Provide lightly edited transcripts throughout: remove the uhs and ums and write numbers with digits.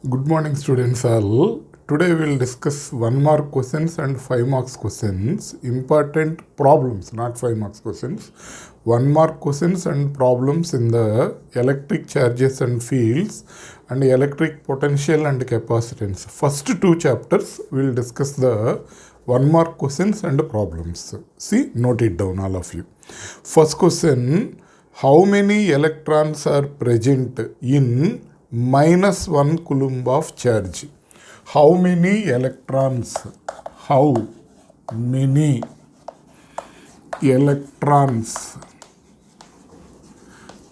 Good morning, students all. Today we will discuss 1 mark questions and 5 marks questions. Important problems, not 5 marks questions. 1 mark questions and problems in the electric charges and fields and electric potential and capacitance. First 2 chapters we will discuss the 1 mark questions and problems. See, note it down, all of you. First question: how many electrons are present in -1 coulomb of charge? How many electrons? How many electrons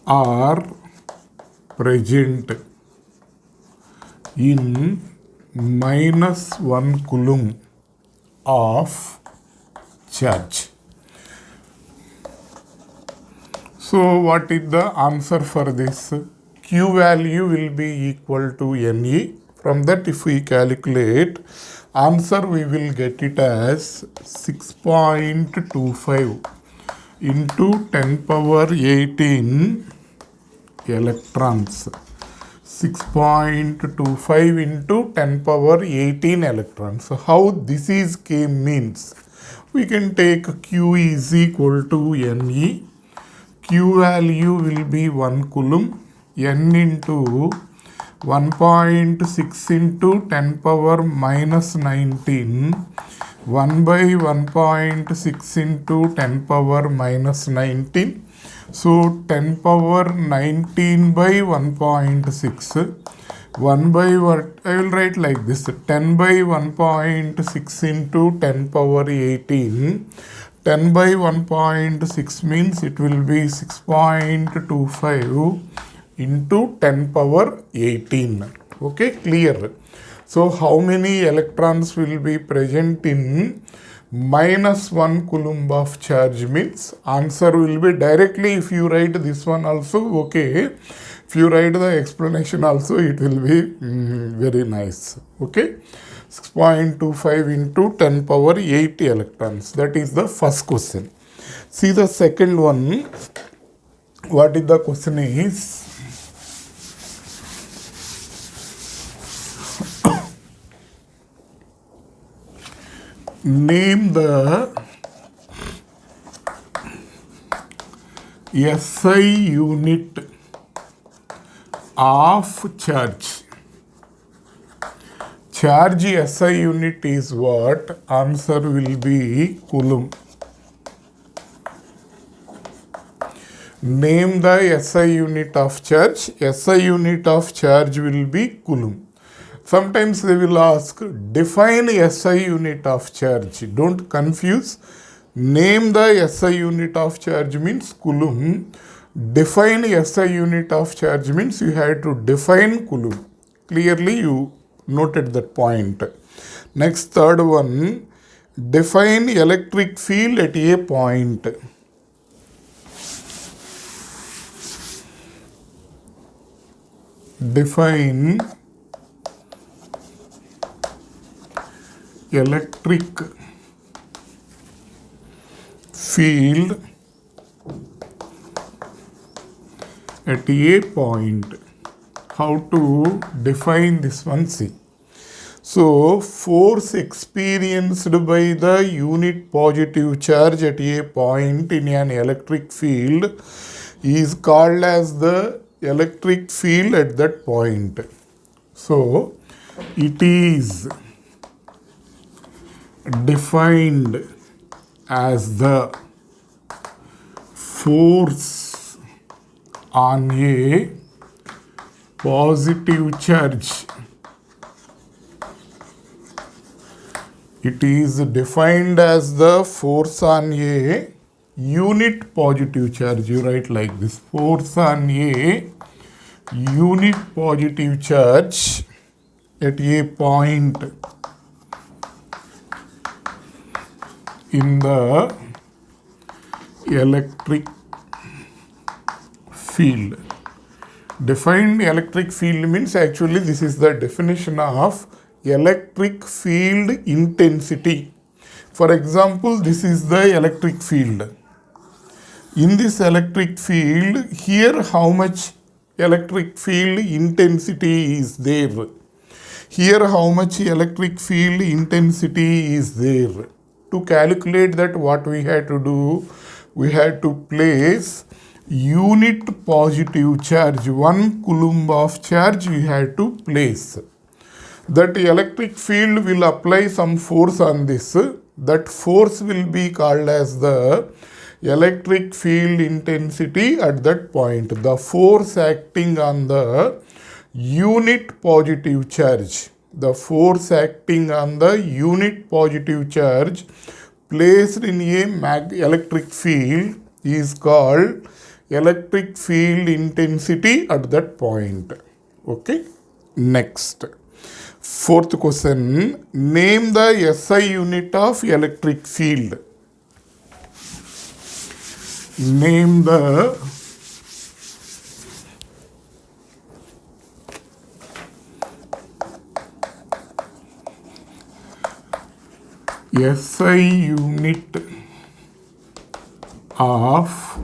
are present in -1 coulomb of charge? So what is the answer for this? Q value will be equal to Ne. From that, if we calculate, answer we will get it as 6.25 into 10 power 18 electrons. 6.25 into 10 power 18 electrons. So how this is came means, we can take Q is equal to Ne. Q value will be 1 coulomb. N into 1.6 into 10 power minus 19, 1 by 1.6 into 10 power minus 19. So 10 power 19 by 1.6. 1 by what? I will write like this: 10 by 1.6 into 10 power 18. 10 by 1.6 means it will be 6.25 into 10 power 18. Okay, clear. So how many electrons will be present in -1 coulomb of charge means answer will be directly, if you write this one also okay. If you write the explanation also, it will be very nice. Okay, 6.25 into 10 power 8 electrons. That is the first question. See the second one. What is the question is? Name the SI unit of charge. Charge SI unit is what? Answer will be coulomb. Name the SI unit of charge. SI unit of charge will be coulomb. Sometimes they will ask, define SI unit of charge. Don't confuse. Name the SI unit of charge means coulomb. Define SI unit of charge means you have to define coulomb. Clearly you noted that point. Next, third one, define electric field at a point. Define electric field at a point. How to define this one? See. So force experienced by the unit positive charge at a point in an electric field is called as the electric field at that point. So it is defined as the force on a positive charge. It is defined as the force on a unit positive charge. You write like this: force on a unit positive charge at a point in the electric field. Defined electric field means actually this is the definition of electric field intensity. For example, this is the electric field. In this electric field, here how much electric field intensity is there? Here how much electric field intensity is there? To calculate that, what we had to do, we had to place unit positive charge, 1 coulomb of charge we had to place. That electric field will apply some force on this. That force will be called as the electric field intensity at that point. The force acting on the unit positive charge. The force acting on the unit positive charge placed in a electric field is called electric field intensity at that point. Okay. Next. Fourth question. Name the SI unit of electric field. Name the SI unit of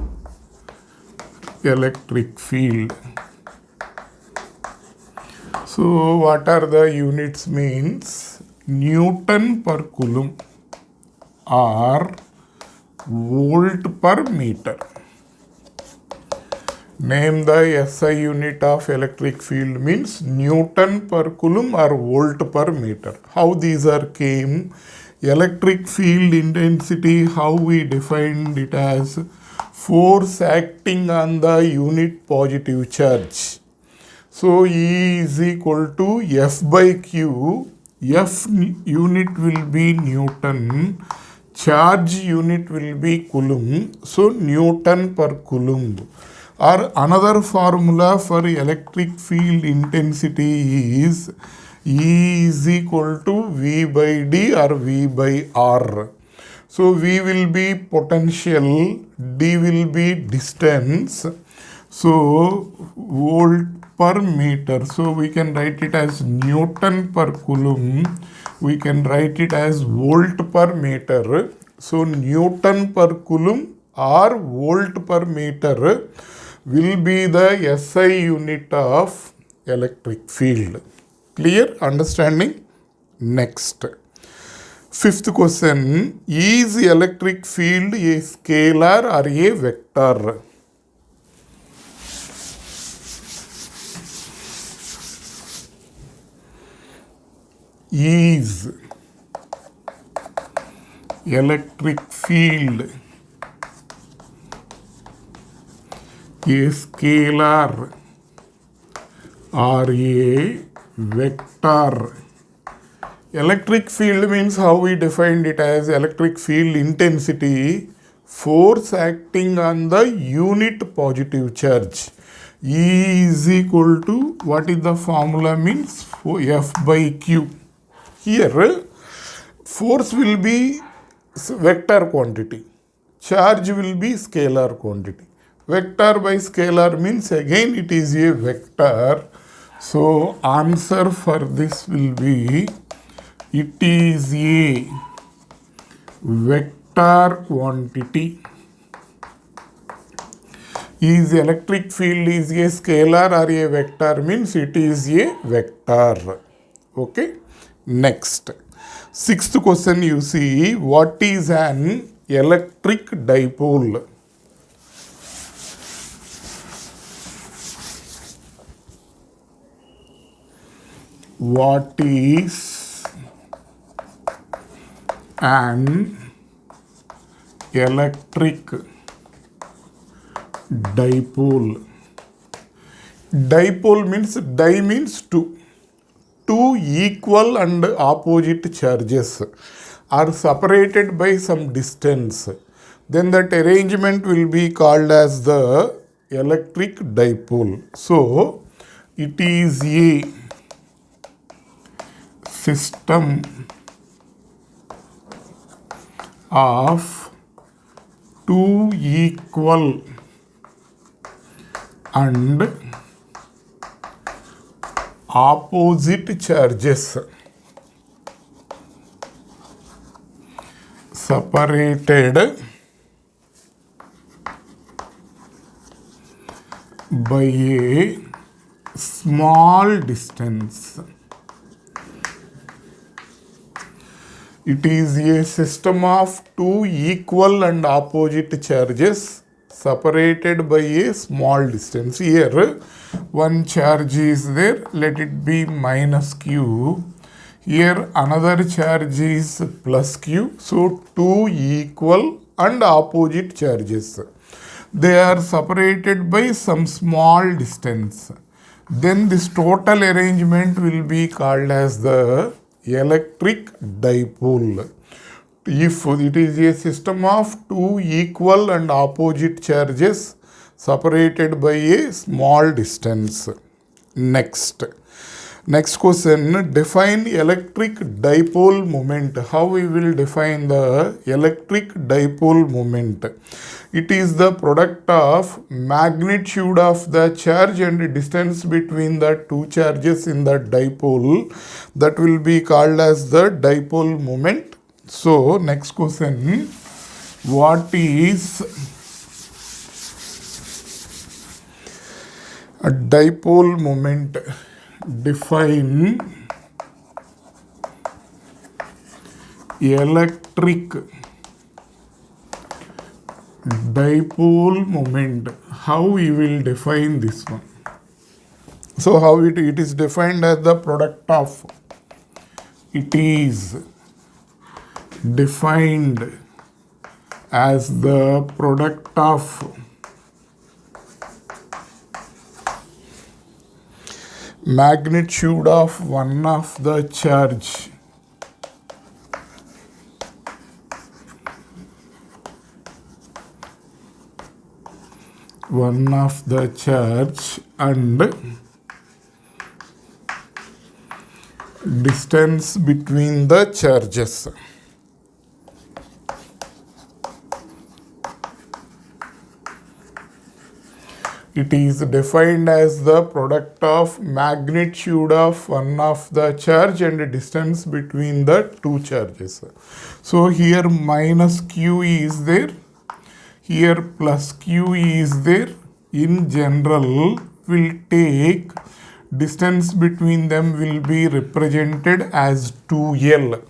electric field. So what are the units means? Newton per coulomb or volt per meter. Name the SI unit of electric field means Newton per coulomb or volt per meter. How these are came? Electric field intensity, how we defined it as force acting on the unit positive charge. So E is equal to F by Q. F unit will be Newton, charge unit will be Coulomb, so Newton per Coulomb. Or another formula for electric field intensity is E is equal to V by D or V by R. So V will be potential, D will be distance, so volt per meter. So we can write it as Newton per Coulomb, we can write it as volt per meter. So Newton per Coulomb or volt per meter will be the SI unit of electric field. Clear? Understanding? Next. Fifth question. Is electric field a scalar or a vector? Is electric field a scalar or a vector? Electric field means how we defined it as electric field intensity, force acting on the unit positive charge. E is equal to, what is the formula means? F by Q. Here force will be vector quantity, charge will be scalar quantity. Vector by scalar means again it is a vector. So answer for this will be, it is a vector quantity. Is electric field is a scalar or a vector means it is a vector. Okay. Next. Sixth question you see, what is an electric dipole? What is an electric dipole? Dipole means, di means two. Two equal and opposite charges are separated by some distance. Then that arrangement will be called as the electric dipole. So it is a system of two equal and opposite charges separated by a small distance. It is a system of two equal and opposite charges separated by a small distance. Here, one charge is there, let it be minus q. Here, another charge is plus q. So, two equal and opposite charges. They are separated by some small distance. Then this total arrangement will be called as the electric dipole. If it is a system of two equal and opposite charges separated by a small distance. Next question, define electric dipole moment. How we will define the electric dipole moment? It is the product of magnitude of the charge and distance between the two charges in the dipole. That will be called as the dipole moment. So, next question, what is a dipole moment? Define electric dipole moment. How we will define this one? So how it is defined as the product of, it is defined as the product of magnitude of one of the charge and distance between the charges. It is defined as the product of magnitude of one of the charge and distance between the two charges. So here minus q is there, here plus q is there. In general, we'll take distance between them will be represented as 2L.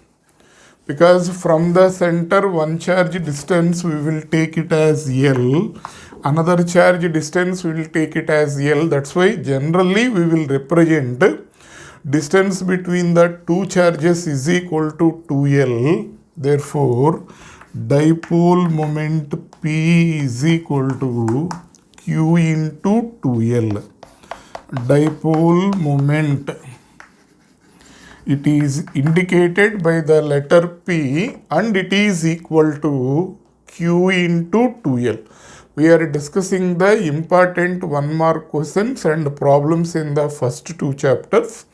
Because from the center one charge distance we will take it as L, another charge distance we will take it as L. That's why generally we will represent distance between the two charges is equal to 2L. Therefore, dipole moment P is equal to Q into 2L. Dipole moment, it is indicated by the letter P and it is equal to Q into 2L. We are discussing the important 1 mark questions and problems in the first two chapters.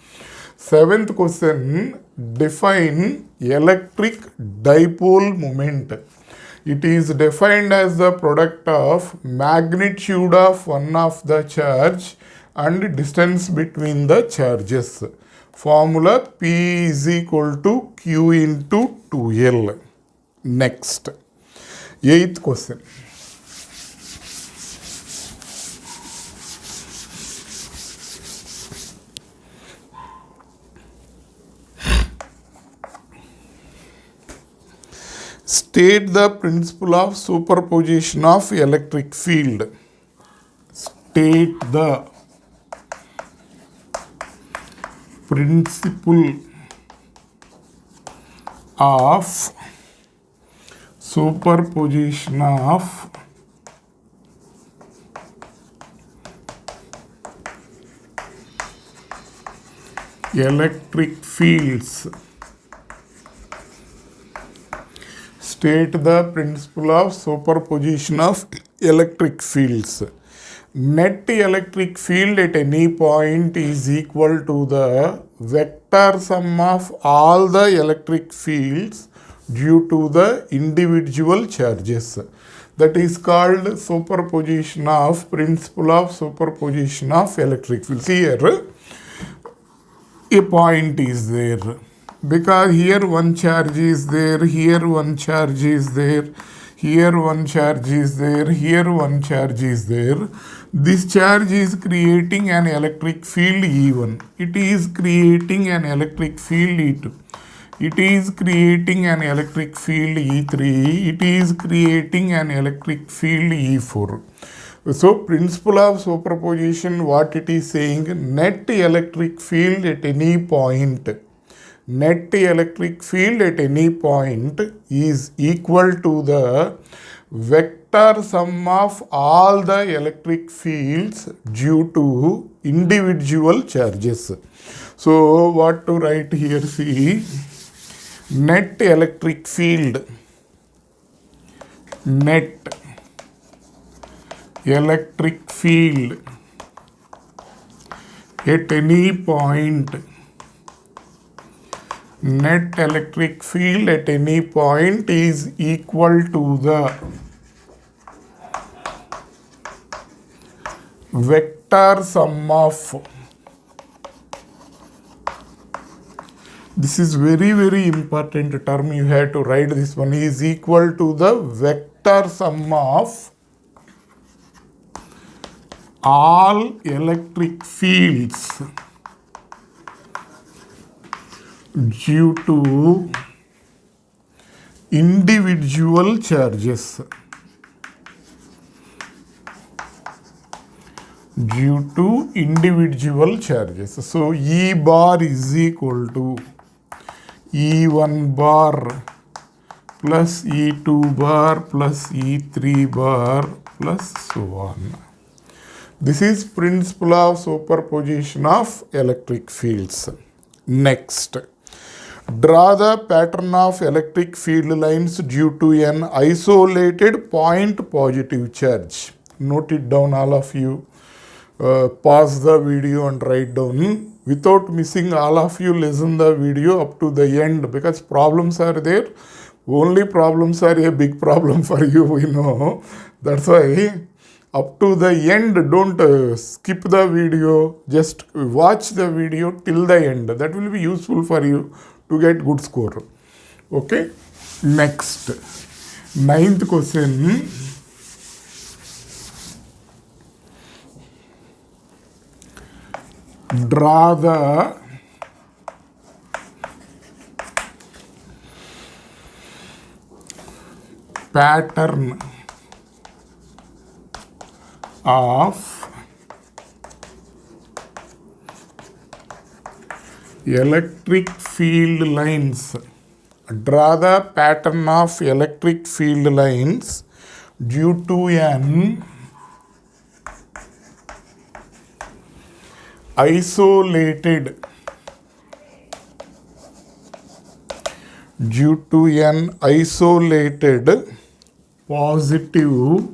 7th question, define electric dipole moment. It is defined as the product of magnitude of one of the charge and distance between the charges. Formula P is equal to Q into 2L. Next, 8th question. State the principle of superposition of electric field. State the principle of superposition of electric fields. State the principle of superposition of electric fields. Net electric field at any point is equal to the vector sum of all the electric fields due to the individual charges. That is called superposition of principle of superposition of electric fields. Here a point is there, because here one charge is there, here one charge is there, here one charge is there, here one charge is there. This charge is creating an electric field E1. It is creating an electric field E2. it is creating an electric field E3, it is creating an electric field E4. So principle of superposition, what it is saying, net electric field at any point, net electric field at any point is equal to the vector sum of all the electric fields due to individual charges. So what to write here, see, net electric field, net electric field at any point, net electric field at any point is equal to the vector sum of, this is very important term, you have to write this one, is equal to the vector sum of all electric fields due to individual charges, due to individual charges. So E bar is equal to E1 bar plus E2 bar plus E3 bar plus so on. This is principle of superposition of electric fields. Next, draw the pattern of electric field lines due to an isolated point positive charge. Note it down, all of you. Pause the video and write down. Without missing, all of you listen the video up to the end, because problems are there. Only problems are a big problem for you, we know. That's why up to the end, don't skip the video, just watch the video till the end. That will be useful for you to get good score. Okay, next, 9th question. Draw the pattern of electric field lines. Draw the pattern of electric field lines due to an isolated, due to an isolated positive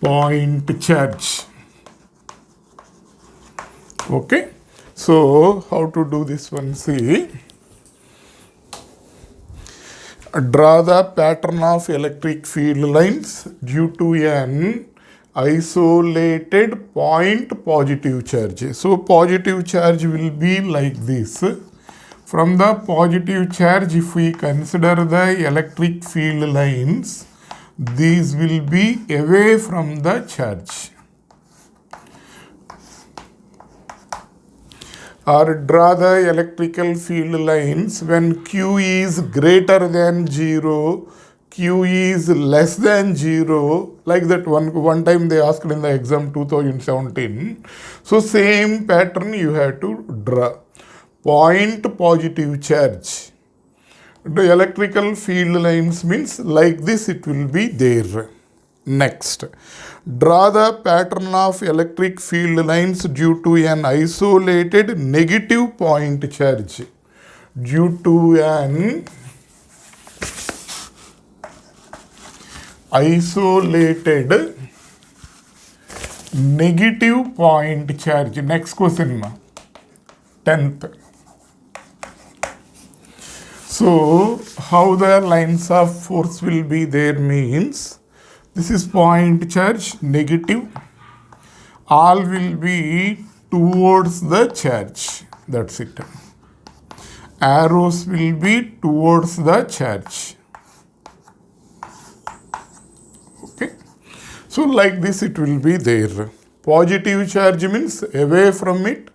point charge. Okay, so how to do this one? See, draw the pattern of electric field lines due to an isolated point positive charge. So positive charge will be like this. From the positive charge, if we consider the electric field lines, these will be away from the charge. Or draw the electrical field lines when Q is greater than 0, Q is less than 0, like that one time they asked in the exam 2017. So same pattern you have to draw. Point positive charge. The electrical field lines means like this it will be there. Next, draw the pattern of electric field lines due to an isolated negative point charge. Due to an isolated negative point charge. Next question, 10th. So, how the lines of force will be there means, this is point charge, negative. All will be towards the charge. That's it. Arrows will be towards the charge. Okay. So, like this it will be there. Positive charge means away from it.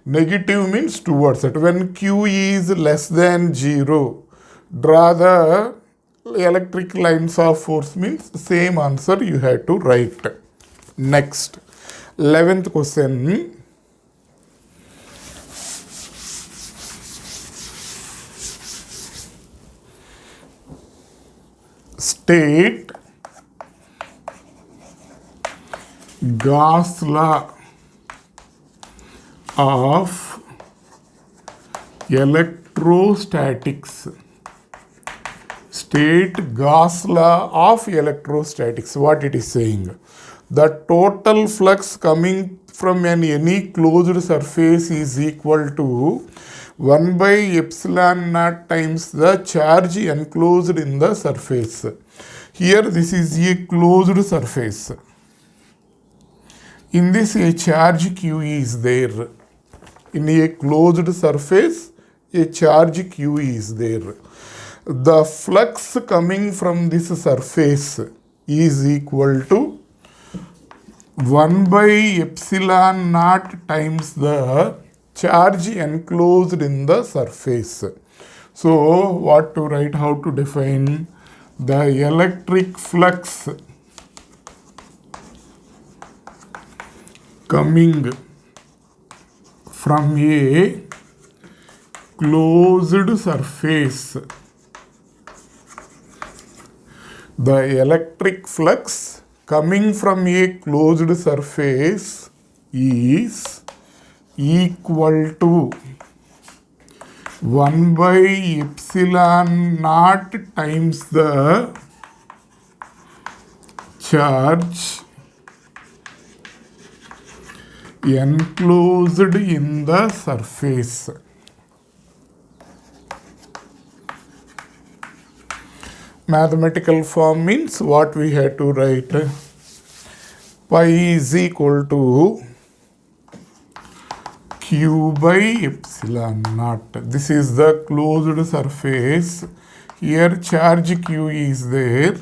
Negative means towards it. When Q is less than 0, draw the electric lines of force means same answer you have to write. Next, 11th question. State Gauss law of electrostatics. State Gauss law of electrostatics. What it is saying? The total flux coming from any closed surface is equal to 1 by epsilon naught times the charge enclosed in the surface. Here this is a closed surface. In this a charge Q is there. In a closed surface, a charge Q is there. The flux coming from this surface is equal to 1 by epsilon naught times the charge enclosed in the surface. So, what to write, how to define? The electric flux coming from a closed surface. The electric flux coming from a closed surface is equal to 1 by epsilon naught times the charge enclosed in the surface. Mathematical form means what we have to write? Pi is equal to Q by epsilon naught. This is the closed surface. Here charge Q is there.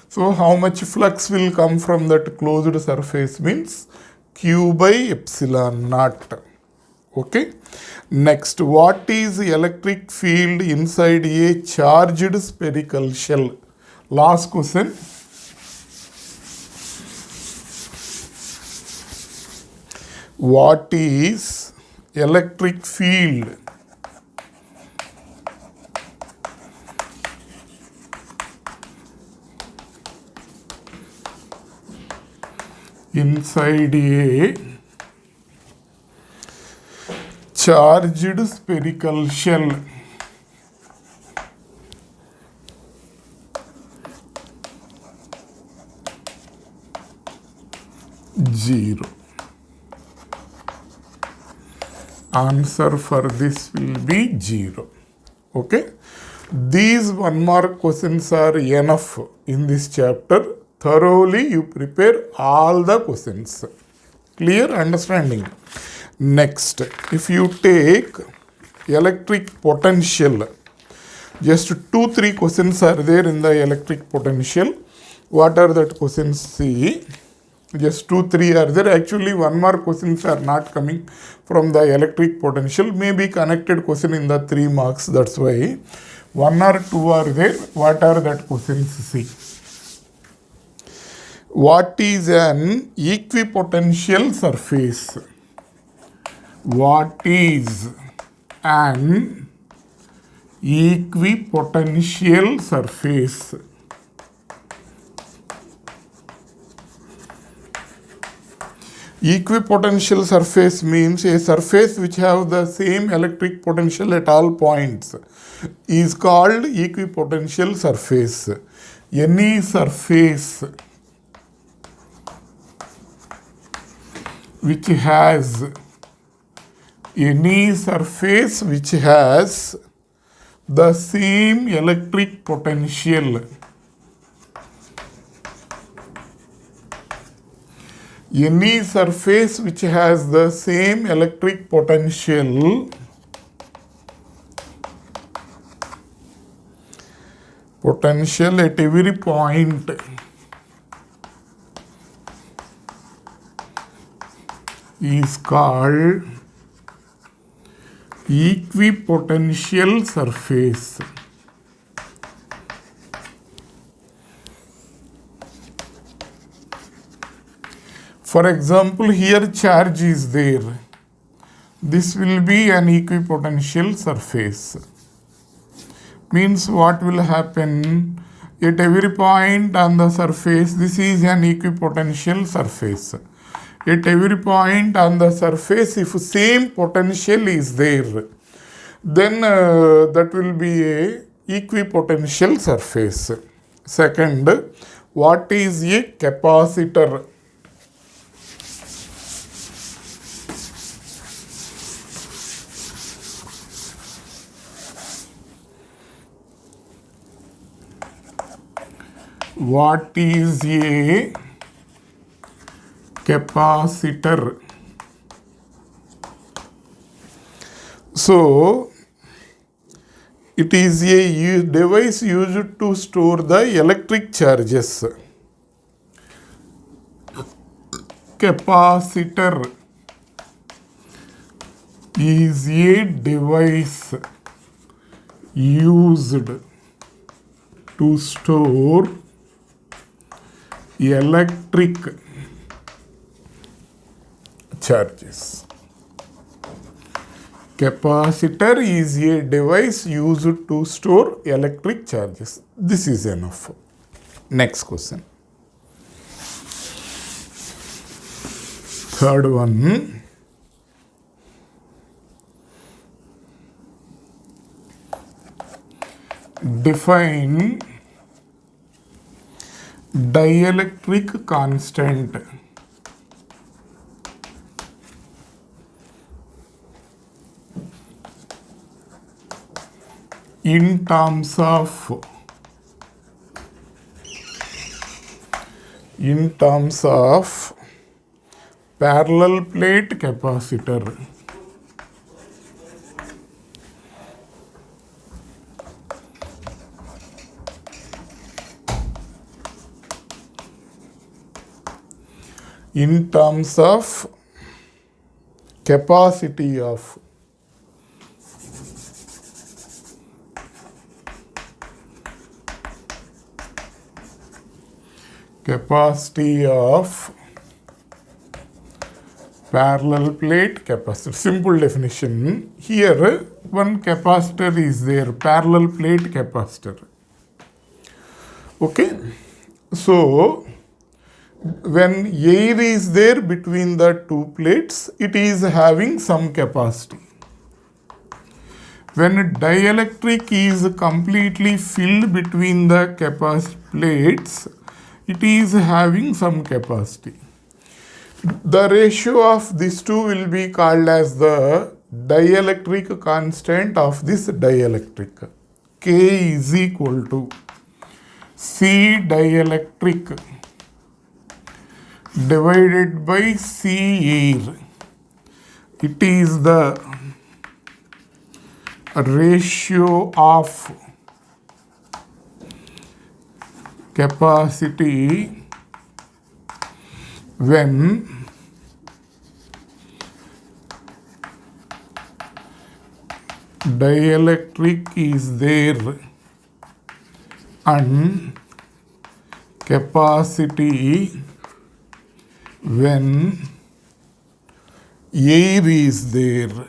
So how much flux will come from that closed surface means Q by epsilon naught. Okay. Next, what is the electric field inside a charged spherical shell? Last question. What is electric field inside a charged spherical shell? Zero. Answer for this will be 0. Okay. These 1 mark questions are enough in this chapter. Thoroughly you prepare all the questions. Clear understanding? Next, if you take electric potential, just 2-3 questions are there in the electric potential. What are that questions? See, just 2-3 are there. Actually 1 mark questions are not coming from the electric potential. Maybe connected question in the 3 marks. That's why 1 or 2 are there. What are that questions? See. What is an equipotential surface? What is an equipotential surface? Equipotential surface means a surface which have the same electric potential at all points is called equipotential surface. Any surface which has the same electric potential potential at every point is called equipotential surface. For example, here charge is there. This will be an equipotential surface. Means what will happen? At every point on the surface, this is an equipotential surface. At every point on the surface, if same potential is there, then that will be a equipotential surface. Second, what is a capacitor? What is a capacitor? So, it is a device used to store the electric charges. Capacitor is a device used to store electric charges. Capacitor is a device used to store electric charges. This is enough. Next question. Third one. Define dielectric constant. In terms of parallel plate capacitor. In terms of capacity of parallel plate capacitor. Simple definition. Here one capacitor is there, parallel plate capacitor. Okay. So when air is there between the two plates, it is having some capacity. When dielectric is completely filled between the plates, it is having some capacity. The ratio of these two will be called as the dielectric constant of this dielectric. K is equal to C dielectric divided by C air. It is the ratio of capacity when dielectric is there and capacity when air is there.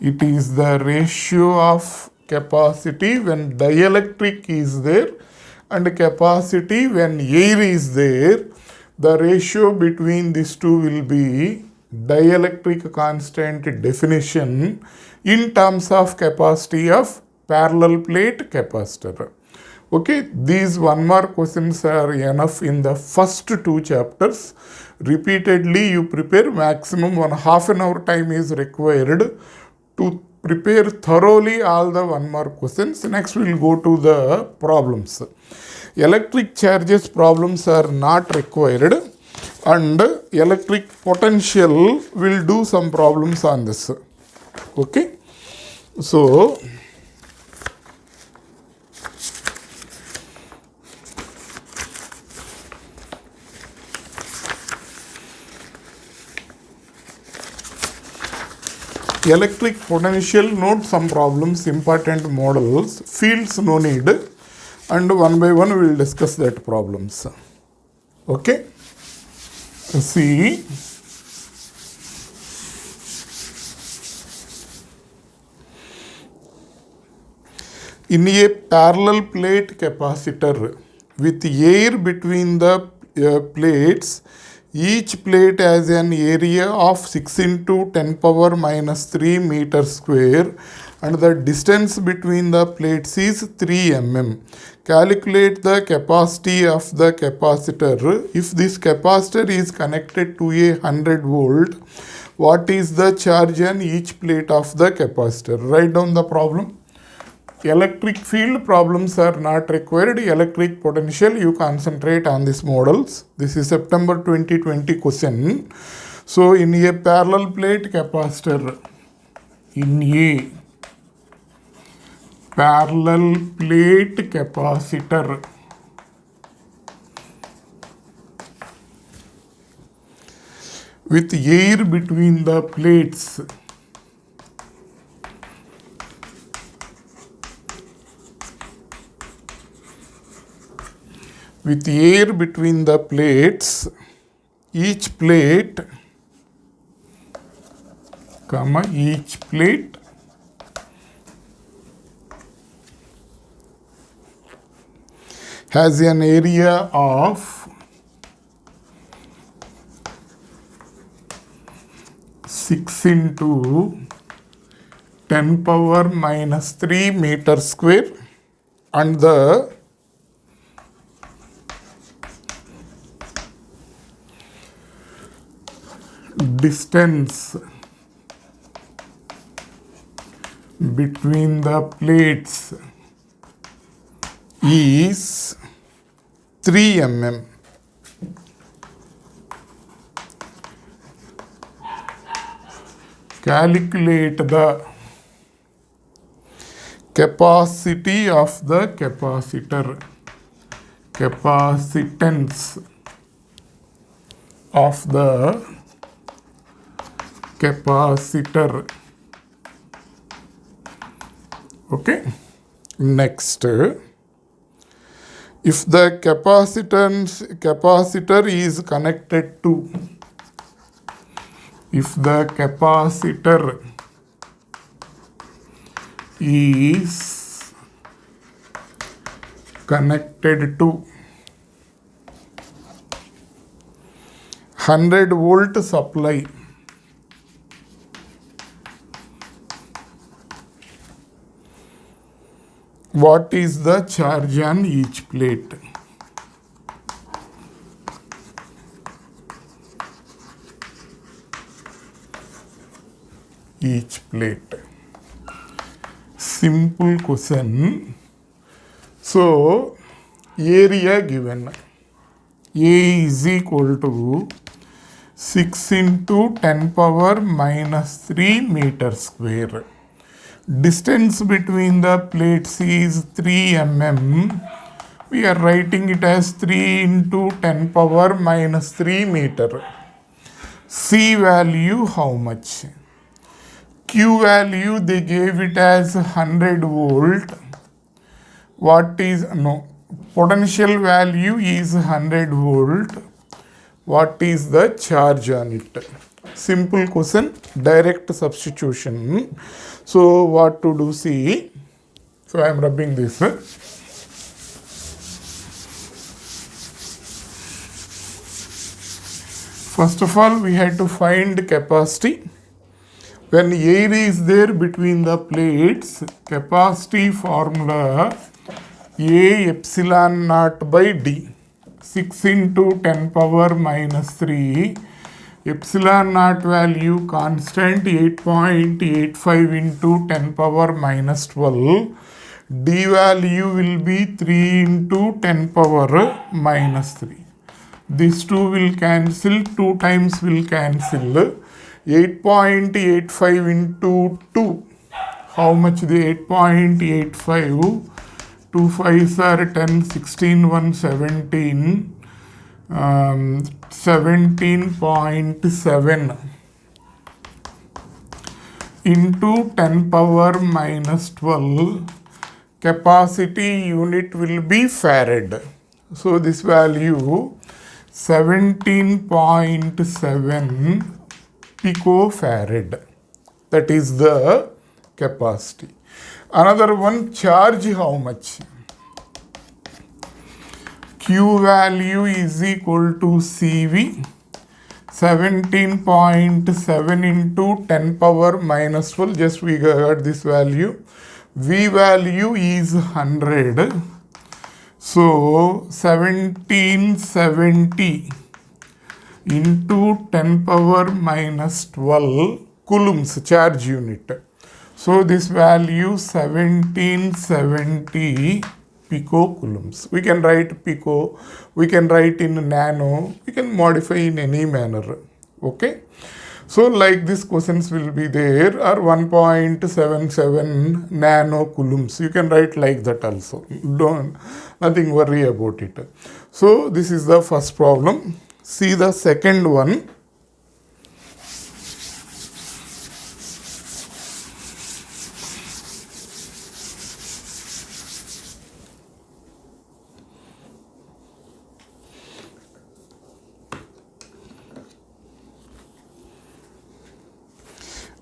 It is the ratio of capacity when dielectric is there and capacity when air is there. The ratio between these two will be dielectric constant definition in terms of capacity of parallel plate capacitor. Okay, these one mark questions are enough in the first two chapters. Repeatedly you prepare, maximum 1/2 hour time is required to prepare thoroughly all the one mark questions. Next we will go to the problems. Electric charges problems are not required, and electric potential will do some problems on this. Okay, so Electric potential, note some problems, important models, fields no need, and one by one we will discuss that problems. Okay? See, in a parallel plate capacitor with air between the plates, each plate has an area of 6 into 10 power minus 3 meters square and the distance between the plates is 3 mm. Calculate the capacity of the capacitor. If this capacitor is connected to a 100 volt, what is the charge on each plate of the capacitor? Write down the problem. Electric field problems are not required. Electric potential, you concentrate on these models. This is September 2020 question. So in a parallel plate capacitor, in a parallel plate capacitor, with air between the plates, with air between the plates, each plate, each plate has an area of 6 into 10 power minus 3 meters square and the distance between the plates is 3 mm. Calculate the capacity of the capacitor, capacitance of the capacitor. Okay. Next, if the capacitor is connected to, if the capacitor is connected to 100 volt supply, what is the charge on each plate? Each plate. Simple question. So, area given. A is equal to 6 into 10 power minus 3 meters square. Distance between the plates is 3 mm. We are writing it as 3 into 10 power minus 3 meter. C value how much? Q value they gave it as 100 volt. What is, no, potential value is 100 volt. What is the charge on it? Simple question, direct substitution. So what to do, see, so I am rubbing this. First of all, we had to find capacity. When air is there between the plates, capacity formula A epsilon naught by D, 6 into 10 power minus 3, epsilon naught value constant 8.85 into 10 power minus 12, D value will be 3 into 10 power minus 3. These two will cancel, 2 times will cancel. 8.85 into 2. How much the 8.85? 2 5s are 10, 16, 1, 17. 17.7 into 10 power minus 12, capacity unit will be farad. So this value 17.7 picofarad. That is the capacity. Another one, charge how much? Q value is equal to CV. 17.7 into 10 power minus 12, just we got this value. V value is 100. So 1770 into 10 power minus 12 coulombs, charge unit. So this value 1770 picocoulombs. We can write pico, we can write in nano, we can modify in any manner. Okay. So like this questions will be there, or 1.77 nano coulombs. You can write like that also. Nothing worry about it. So this is the first problem. See the second one.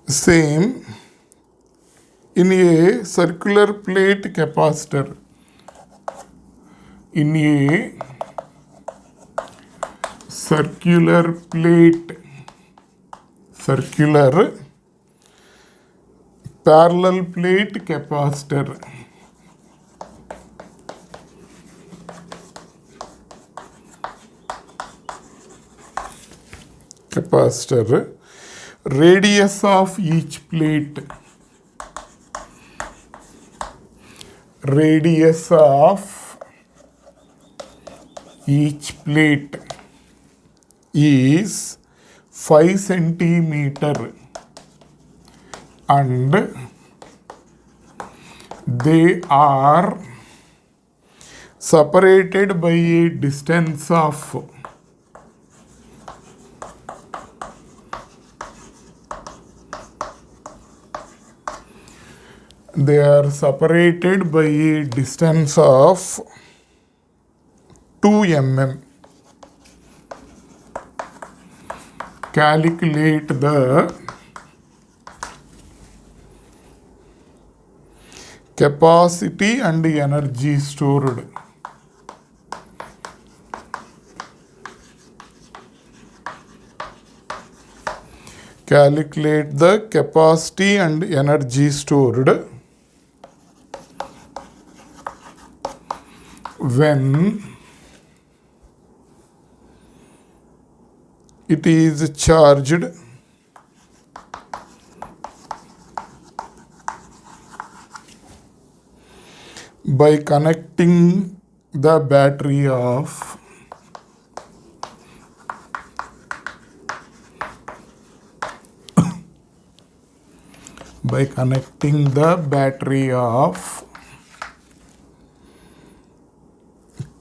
Same, in a circular plate capacitor, in a circular parallel plate capacitor, radius of each plate, is 5 centimeter, and they are separated by a distance of 2 mm. Calculate the capacity and energy stored. Calculate the capacity and energy stored when it is charged by connecting the battery of by connecting the battery of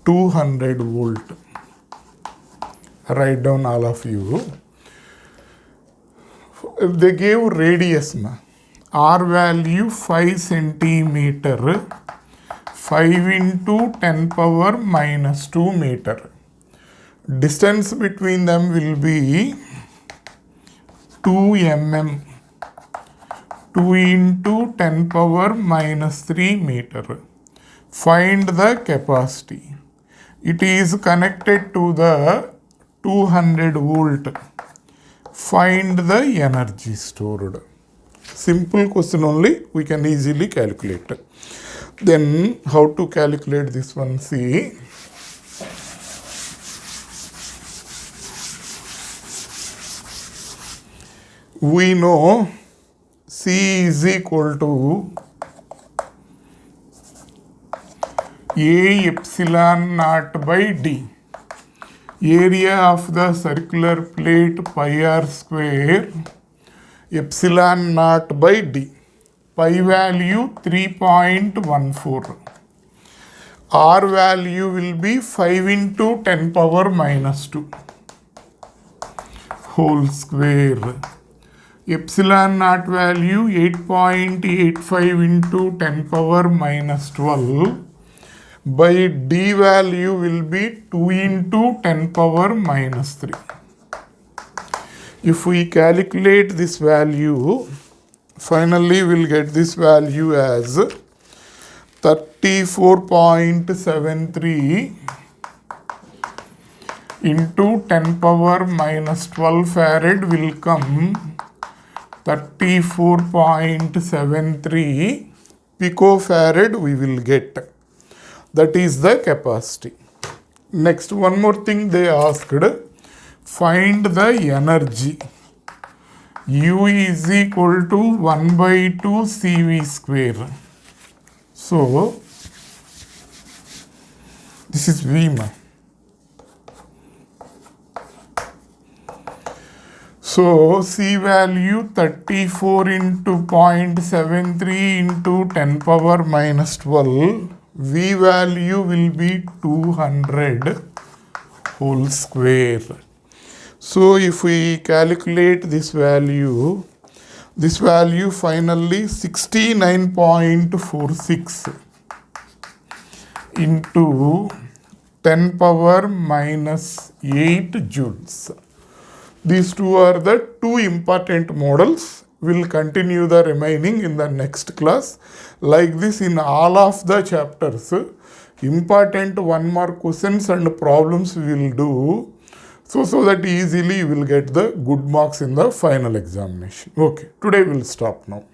200 volt. Write down all of you. They gave radius, R value 5 centimeter, 5 into 10 power minus 2 meter. Distance between them will be 2 mm, 2 into 10 power minus 3 meter. Find the capacity. It is connected to the 200 volt. Find the energy stored. Simple question only, we can easily calculate. Then how to calculate this one? See, we know C is equal to A epsilon naught by D. Area of the circular plate pi r square epsilon naught by D. Pi value 3.14. R value will be 5 into 10 power minus 2 whole square. epsilon naught value 8.85 into 10 power minus 12 by d value will be 2 into 10 power minus 3. If we calculate this value, finally we'll get this value as 34.73 into 10 power minus 12 farad will come 34.73 picofarad we will get. That is the capacity. Next, one more thing they asked, find the energy. U is equal to 1 by 2 CV square. So, this is V. So, C value 34 into 0.73 into 10 power minus 12. V value will be 200 whole square. So, if we calculate this value finally 69.46 into 10 power minus 8 joules. These two are the two important models. We'll continue the remaining in the next class. Like this, in all of the chapters, important 1 mark questions and problems we will do, so that easily you will get the good marks in the final examination. Okay, today we'll stop now.